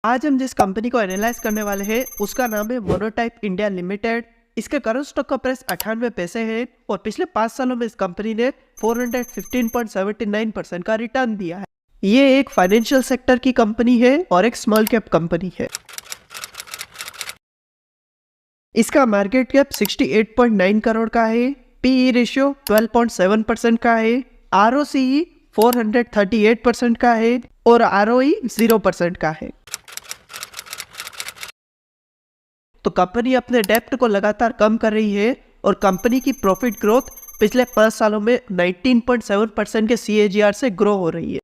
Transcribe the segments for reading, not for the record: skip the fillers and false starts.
आज हम जिस कंपनी को एनालाइज करने वाले हैं उसका नाम है मोनोटाइप इंडिया लिमिटेड। इसके करंट स्टॉक का प्राइस 98 पैसे है और पिछले 5 सालों में इस कंपनी ने 415.79% का रिटर्न दिया है। ये एक फाइनेंशियल सेक्टर की कंपनी है और एक स्मॉल कैप कंपनी है। इसका मार्केट कैप 68.9 करोड़ का है, पीई रेशियो 12.7% का है, आरओसीई 438% का है और आरओई 0% का है। तो कंपनी अपने डेप्ट को लगातार कम कर रही है और कंपनी की प्रॉफिट ग्रोथ पिछले 5 सालों में 19.7% के CAGR से ग्रो हो रही है।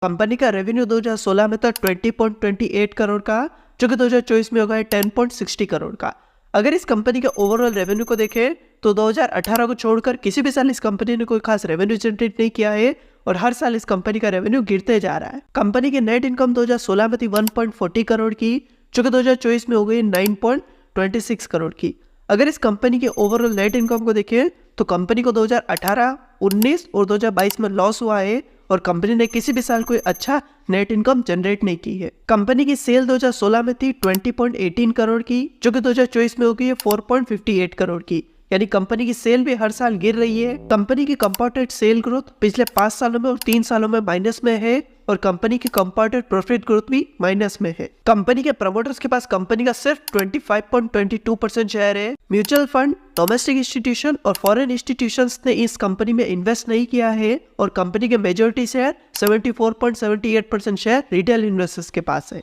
कंपनी का रेवेन्यू 2016 में था 20.28 करोड़ का, जो कि 2024 में होगा 10.60 करोड़ का। अगर इस कंपनी के ओवरऑल रेवेन्यू को देखें तो 2018 को छोड़कर किसी भी साल इस कंपनी ने कोई खास रेवेन्यू जनरेट नहीं किया है और हर साल इस कंपनी का रेवेन्यू गिरते जा रहा है। कंपनी की नेट इनकम 2016 में थी 1.40 करोड़ की, जो कि 2024 में हो गई 9.26 करोड़ की। अगर इस कंपनी के ओवरऑल नेट इनकम को देखें तो कंपनी को 2018, 19 और 2022 में लॉस हुआ है और कंपनी ने किसी भी साल कोई अच्छा नेट इनकम जनरेट नहीं की है। कंपनी की सेल 2016 में थी 20.18 करोड़ की, जो कि 2024 में हो गई है 4.58 करोड़ की। यानी कंपनी की सेल भी हर साल गिर रही है। कंपनी की कंपाउंडेड सेल ग्रोथ पिछले 5 सालों में और 3 सालों में माइनस में है और कंपनी की कंपाउंडेड प्रॉफिट ग्रोथ भी माइनस में है। कंपनी के प्रमोटर्स के पास कंपनी का सिर्फ 25.22% शेयर है। म्यूचुअल फंड, डोमेस्टिक इंस्टीट्यूशन और फॉरेन इंस्टीट्यूशंस ने इस कंपनी में इन्वेस्ट नहीं किया है और कंपनी के majority share 74.78% share retail investors के पास है।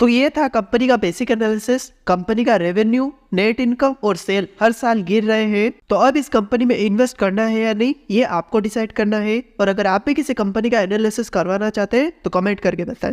तो ये था कंपनी का बेसिक एनालिसिस। कंपनी का रेवेन्यू, नेट इनकम और सेल हर साल गिर रहे हैं, तो अब इस कंपनी में इन्वेस्ट करना है या नहीं ये आपको डिसाइड करना है। और अगर आप भी किसी कंपनी का एनालिसिस करवाना चाहते हैं तो कमेंट करके बताएं।